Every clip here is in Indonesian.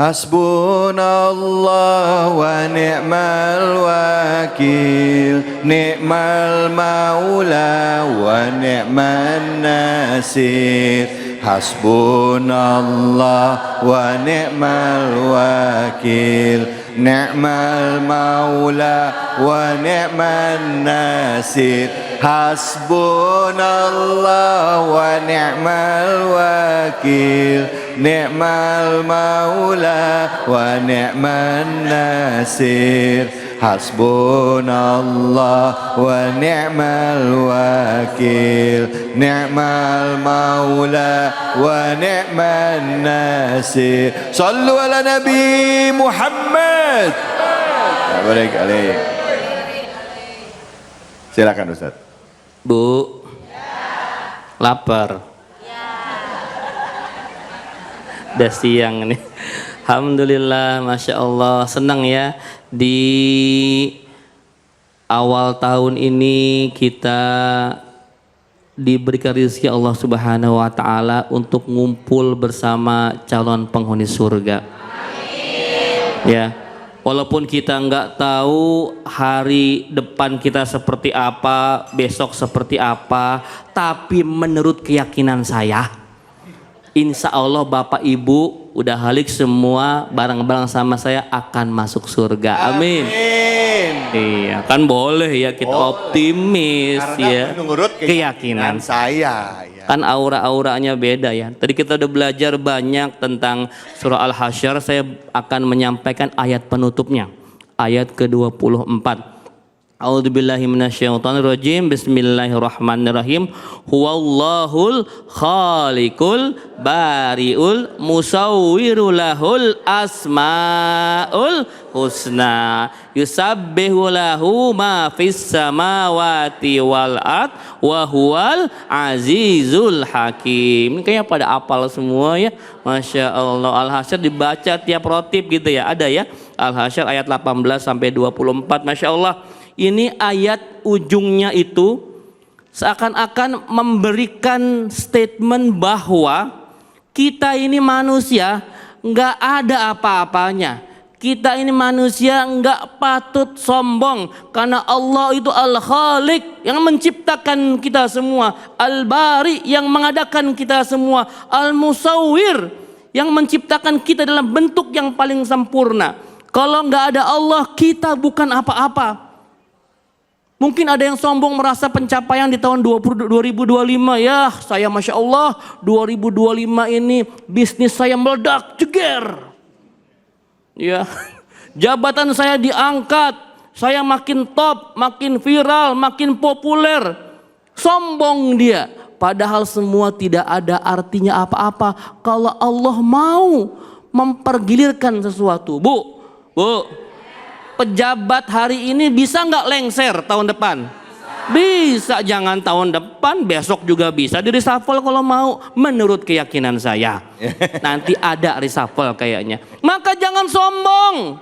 Hasbunallah wa ni'mal wakil, ni'mal maula wa ni'man nasir. Hasbunallah wa ni'mal wakil, ni'mal maula wa ni'man nasir. Hasbunallah wa ni'mal wakil, ni'mal maula wa ni'man nasir. Hasbunallah wa ni'mal wakil, ni'mal maula wa ni'man nasir. Sallu ala Nabi Muhammad. Baik alaik. Silakan Ustaz. Bu, lapar. Udah siang nih. Alhamdulillah, Masya Allah. Senang ya di awal tahun ini kita diberikan rezeki Allah Subhanahu wa Ta'ala untuk ngumpul bersama calon penghuni surga. Amin. Ya, walaupun kita nggak tahu hari depan kita seperti apa, besok seperti apa, tapi menurut keyakinan saya, insya Allah Bapak Ibu udah halik semua barang-barang sama saya akan masuk surga. Amin. Iya, kan boleh ya kita optimis ya. Menurut keyakinan saya ya. Kan aura-auranya beda ya. Tadi kita udah belajar banyak tentang surah Al-Hasyr. Saya akan menyampaikan ayat penutupnya. Ayat ke-24. A'udzubillahi minasyaitonirrajim. Bismillahirrahmanirrahim. Huwallahul khaliqul bari'ul musawwiru lahul asmaul husna. Yusabbihu lahu ma fis samawati wal ard wa huwal azizul hakim. Ini kayaknya pada apal semua ya. Masya Allah. Al-Hasyr dibaca tiap rotib gitu ya. Ada ya. Al-Hasyr ayat 18 sampai 24. Masya Allah. Ini ayat ujungnya itu seakan-akan memberikan statement bahwa kita ini manusia nggak ada apa-apanya. Kita ini manusia nggak patut sombong karena Allah itu Al-Khaliq yang menciptakan kita semua, Al-Bari yang mengadakan kita semua, Al-Musawwir yang menciptakan kita dalam bentuk yang paling sempurna. Kalau nggak ada Allah, kita bukan apa-apa. Mungkin ada yang sombong merasa pencapaian di tahun 2025. Ya saya Masya Allah 2025 ini bisnis saya meledak, jeger. Ya, jabatan saya diangkat, saya makin top, makin viral, makin populer. Sombong dia. Padahal semua tidak ada artinya apa-apa kalau Allah mau mempergilirkan sesuatu. Bu, pejabat hari ini bisa nggak lengser tahun depan? Bisa, jangan tahun depan, besok juga bisa di reshuffle kalau mau menurut keyakinan saya. Nanti ada reshuffle kayaknya. Maka jangan sombong.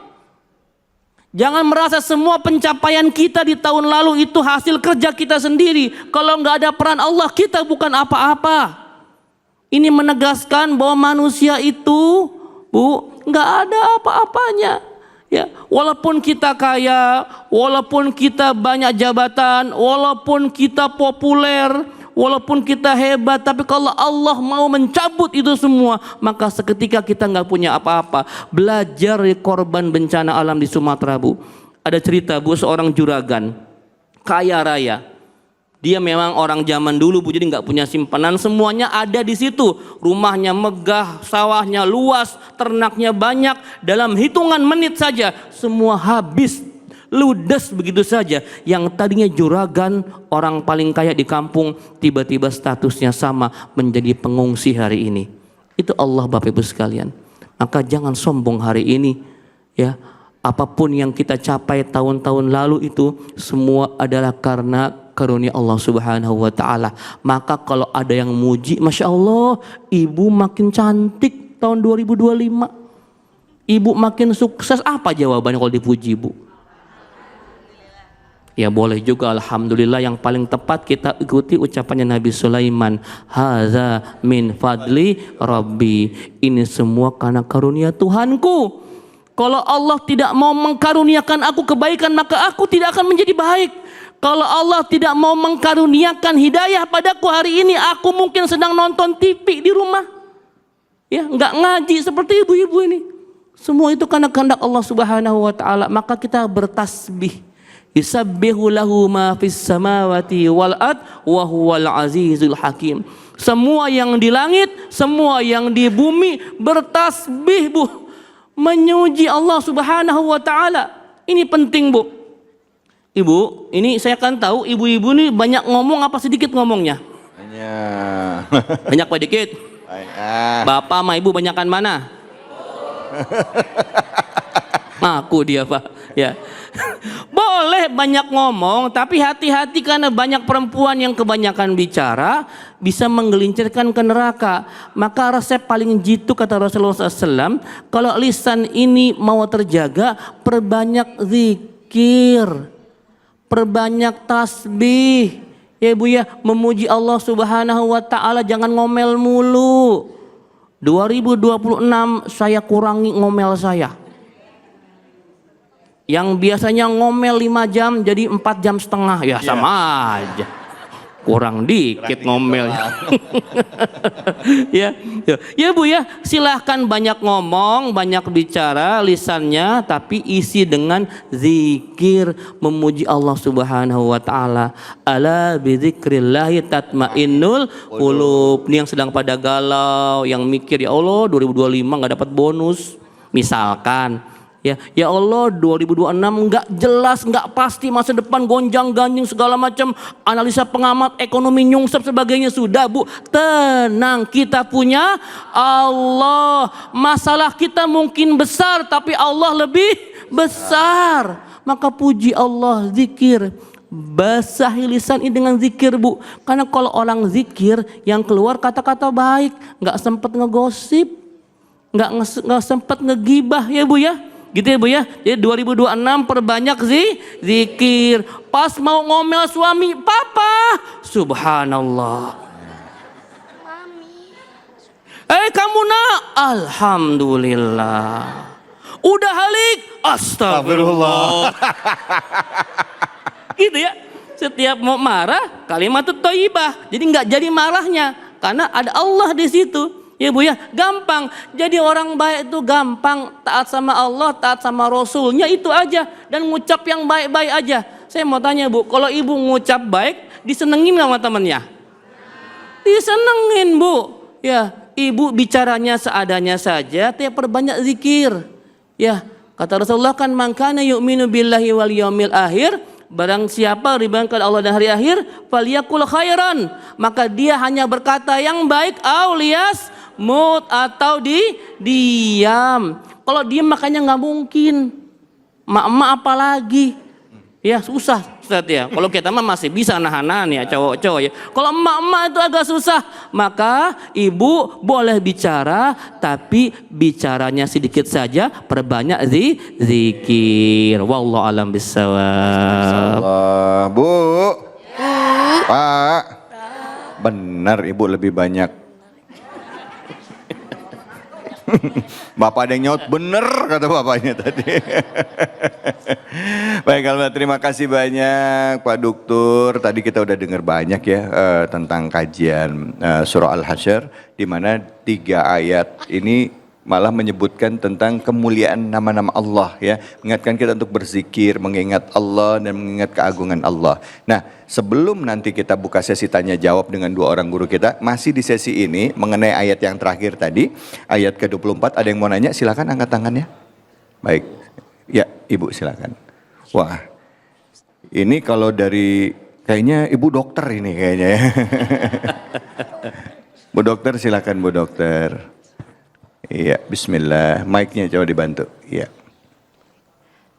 Jangan merasa semua pencapaian kita di tahun lalu itu hasil kerja kita sendiri. Kalau nggak ada peran Allah, kita bukan apa-apa. Ini menegaskan bahwa manusia itu, Bu, nggak ada apa-apanya. Ya, walaupun kita kaya, walaupun kita banyak jabatan, walaupun kita populer, walaupun kita hebat, tapi kalau Allah mau mencabut itu semua, maka seketika kita nggak punya apa-apa. Belajar dari korban bencana alam di Sumatera, Bu. Ada cerita, Bu, seorang juragan kaya raya. Dia memang orang zaman dulu, Bu, jadi nggak punya simpanan, semuanya ada di situ. Rumahnya megah, sawahnya luas, ternaknya banyak. Dalam hitungan menit saja, semua habis, ludes begitu saja. Yang tadinya juragan, orang paling kaya di kampung, tiba-tiba statusnya sama menjadi pengungsi hari ini. Itu Allah, Bapak Ibu sekalian. Maka jangan sombong hari ini, ya. Apapun yang kita capai tahun-tahun lalu itu semua adalah karena karunia Allah Subhanahu wa Ta'ala. Maka kalau ada yang muji, Masya Allah, ibu makin cantik tahun 2025, ibu makin sukses. Apa jawabannya kalau dipuji, Bu? Ya boleh juga alhamdulillah, yang paling tepat kita ikuti ucapannya Nabi Sulaiman, hadza min fadli rabbi, ini semua karena karunia Tuhanku. Kalau Allah tidak mau mengkaruniakan aku kebaikan, maka aku tidak akan menjadi baik. Kalau Allah tidak mau mengkaruniakan hidayah padaku hari ini, aku mungkin sedang nonton TV di rumah, ya nggak ngaji seperti ibu-ibu ini. Semua itu karena kehendak Allah Subhanahu wa taala. Maka kita bertasbih. Yusabbihu lahu ma fis samawati wal ard wa huwal azizul hakim. Semua yang di langit, semua yang di bumi bertasbih, Bu, memuji Allah Subhanahu wa taala. Ini penting, Bu. Ibu, ini saya kan tahu ibu-ibu ini banyak ngomong apa sedikit ngomongnya? Banyak. Banyak apa dikit? Bapak sama ibu banyakan mana? Ngaku dia, Pak. Ya. Boleh banyak ngomong, tapi hati-hati karena banyak perempuan yang kebanyakan bicara bisa menggelincirkan ke neraka. Maka resep paling jitu kata Rasulullah SAW, kalau lisan ini mau terjaga, perbanyak zikir, perbanyak tasbih. Ya Ibu ya, memuji Allah Subhanahu wa taala, jangan ngomel mulu. 2026 saya kurangi ngomel saya. Yang biasanya ngomel 5 jam jadi 4 jam setengah, ya sama aja. Kurang dikit ngomelnya. Ya Bu ya, silahkan banyak ngomong, banyak bicara lisannya, tapi isi dengan zikir, memuji Allah Subhanahu wa taala. Ala bidzikrillahi tatmainnul qulub. Ini yang sedang pada galau, yang mikir ya Allah 2025 nggak dapat bonus misalkan. Ya Allah 2026 nggak jelas, nggak pasti masa depan, gonjang-ganjing segala macam, analisa pengamat ekonomi nyungsep sebagainya. Sudah Bu, tenang, kita punya Allah. Masalah kita mungkin besar tapi Allah lebih besar. Maka puji Allah, zikir, basahi lisan ini dengan zikir Bu. Karena kalau orang zikir yang keluar kata-kata baik, nggak sempat ngegosip, nggak sempat ngegibah ya Bu ya. Gitu ya Bu ya. Jadi 2026 perbanyak zikir. Pas mau ngomel suami, papa, subhanallah. Kamu nak, alhamdulillah. Udah halik, astagfirullah. Gitu ya. Setiap mau marah, kalimat itu thayyibah. Jadi nggak jadi marahnya karena ada Allah di situ. Ya Bu ya, gampang. Jadi orang baik itu gampang, taat sama Allah, taat sama Rasulnya, itu aja. Dan ngucap yang baik-baik aja. Saya mau tanya Bu, kalau ibu ngucap baik, disenengin sama temennya? Disenengin Bu. Ya, ibu bicaranya seadanya saja, tapi perbanyak zikir. Ya, kata Rasulullah kan, man kana yu'minu billahi wal yaumil akhir, barang siapa beriman kepada Allah dan hari akhir, falyakul khairan, maka dia hanya berkata yang baik, aulias mut, atau diam. Kalau diam makanya nggak mungkin. Mak-mak apalagi, ya susah Ustaz ya. Kalau kita mah masih bisa nahan-nahan ya cowok-cowok ya. Kalau emak-emak itu agak susah. Maka ibu boleh bicara, tapi bicaranya sedikit saja, perbanyak zikir. Wallahu a'lam bishawab. Bu, Pak, benar ibu lebih banyak. Bapak ada yang nyaut, bener kata bapaknya tadi. Baik, Alhamdulillah, terima kasih banyak Pak Duktur. Tadi kita udah dengar banyak ya tentang kajian surah Al-Hasyr, di mana 3 ayat ini malah menyebutkan tentang kemuliaan nama-nama Allah ya, mengingatkan kita untuk berzikir, mengingat Allah dan mengingat keagungan Allah. Nah, sebelum nanti kita buka sesi tanya jawab dengan 2 orang guru kita, masih di sesi ini mengenai ayat yang terakhir tadi, ayat ke-24, ada yang mau nanya? Silakan angkat tangannya. Baik. Ya, Ibu silakan. Wah. Ini kalau dari kayaknya Ibu dokter ini kayaknya ya. Bu dokter silakan Bu dokter. Iya, bismillah. Mic-nya coba dibantu. Iya.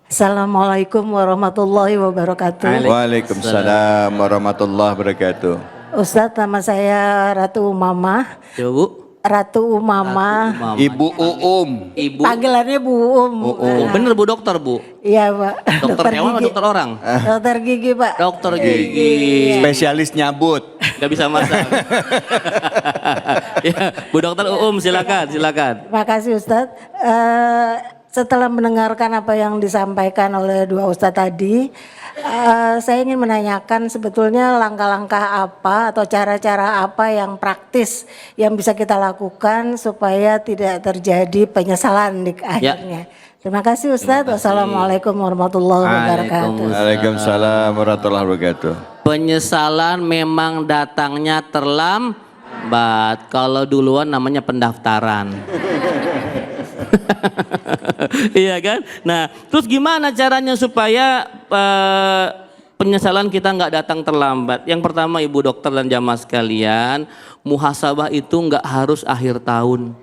Assalamualaikum warahmatullahi wabarakatuh. Waalaikumsalam warahmatullahi wabarakatuh. Ustadz, nama saya Ratu Mama. Ya Bu. Ratu Umama. Mama. Ibu Uum. Ibu. Panggilannya Bu Um. Oh, bener Bu dokter Bu. Iya Pak. Dokter hewan atau dokter orang? Dokter gigi Pak. Dokter gigi. Spesialis nyabut. Gak bisa masak. Ya, Bu dokter silakan, silakan. Makasih Ustadz. Setelah mendengarkan apa yang disampaikan oleh dua Ustadz tadi, saya ingin menanyakan sebetulnya langkah-langkah apa atau cara-cara apa yang praktis yang bisa kita lakukan supaya tidak terjadi penyesalan di akhirnya. Terima kasih Ustadz. Wassalamualaikum warahmatullahi wabarakatuh. Waalaikumsalam warahmatullahi wabarakatuh. Penyesalan memang datangnya terlambat. Kalau duluan namanya pendaftaran. Iya kan? Nah, terus gimana caranya supaya penyesalan kita nggak datang terlambat? Yang pertama Ibu dokter dan jamaah sekalian, muhasabah itu nggak harus akhir tahun.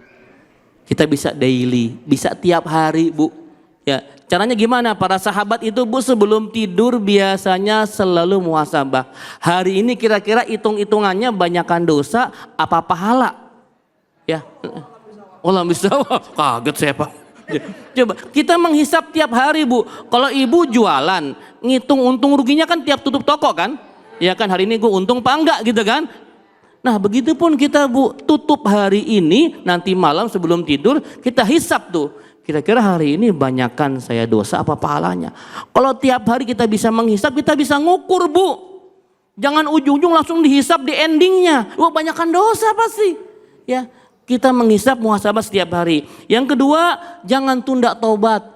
Kita bisa daily, bisa tiap hari Bu. Ya, caranya gimana? Para sahabat itu Bu sebelum tidur biasanya selalu muhasabah. Hari ini kira-kira hitung-hitungannya banyakkan dosa apa pahala? Ya. Allah bisa, kaget saya Pak. Coba kita menghisap tiap hari Bu. Kalau ibu jualan, ngitung untung ruginya kan tiap tutup toko kan? Ya kan hari ini gue untung apa enggak gitu kan? Nah begitu pun kita Bu, tutup hari ini, nanti malam sebelum tidur kita hisap tuh. Kira-kira hari ini banyakkan saya dosa apa pahalanya? Kalau tiap hari kita bisa menghisap, kita bisa ngukur Bu. Jangan ujung-ujung langsung dihisap di endingnya. Wah banyakkan dosa pasti. Ya. Kita menghisap muhasabah setiap hari. Yang kedua, jangan tunda taubat.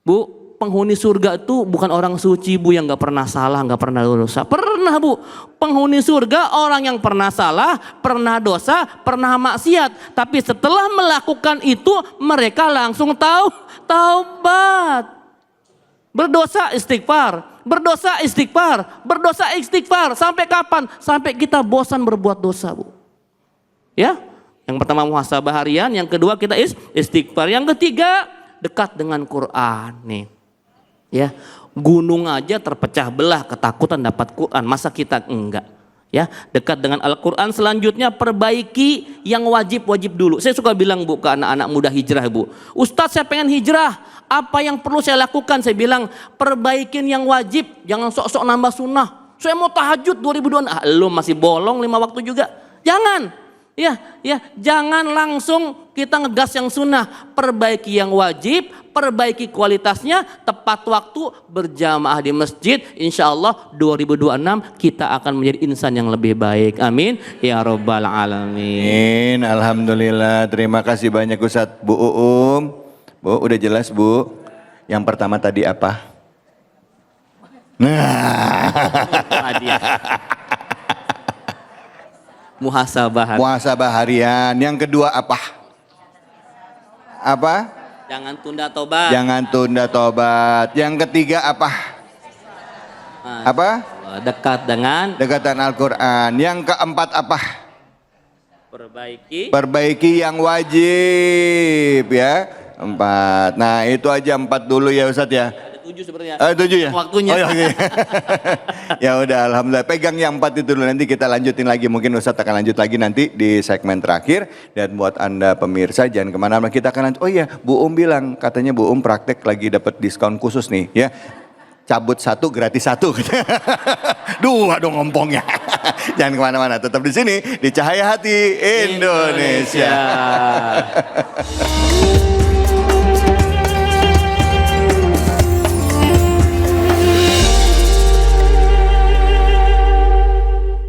Bu, penghuni surga itu bukan orang suci Bu yang gak pernah salah, gak pernah dosa. Pernah Bu, penghuni surga orang yang pernah salah, pernah dosa, pernah maksiat. Tapi setelah melakukan itu mereka langsung taubat. Berdosa istighfar, berdosa istighfar, berdosa istighfar. Sampai kapan? Sampai kita bosan berbuat dosa Bu. Ya. Yang pertama muhasabah harian, yang kedua kita istighfar, yang ketiga dekat dengan Quran nih. Ya, gunung aja terpecah belah ketakutan dapat Quran, masa kita enggak? Ya, dekat dengan Al-Quran. Selanjutnya perbaiki yang wajib-wajib dulu. Saya suka bilang Bu ke anak-aanak muda hijrah Bu, Ustadz saya pengen hijrah, apa yang perlu saya lakukan? Saya bilang perbaikin yang wajib, jangan sok-sok nambah sunnah. Saya mau tahajud 2002, lu masih bolong 5 waktu juga, jangan. Ya, jangan langsung kita ngegas yang sunnah, perbaiki yang wajib, perbaiki kualitasnya, tepat waktu, berjamaah di masjid. Insya Allah 2026 kita akan menjadi insan yang lebih baik. Amin ya robbal alamin. Alhamdulillah, terima kasih banyak Ustadz. Bu Uum, Bu udah jelas Bu. Yang pertama tadi apa? Muhasabah harian. Yang kedua apa? Apa? Jangan tunda tobat. Jangan tunda tobat. Yang ketiga apa? Apa? Dekat dekatan Al-Quran. Yang keempat apa? Perbaiki yang wajib ya. 4. Nah itu aja 4 dulu ya Ustadz ya. 7 sebenarnya. 7 ya? Waktunya. Oh, ya, okay. Ya udah alhamdulillah. Pegang yang 4 itu dulu, nanti kita lanjutin lagi. Mungkin Ustadz akan lanjut lagi nanti di segmen terakhir. Dan buat Anda pemirsa jangan kemana-mana, kita akan lanjut. Oh iya, Bu bilang katanya Bu praktek lagi dapat diskon khusus nih ya. Cabut 1 gratis 1. 2 dong ngompongnya. Jangan kemana-mana, tetap di sini di Cahaya Hati Indonesia.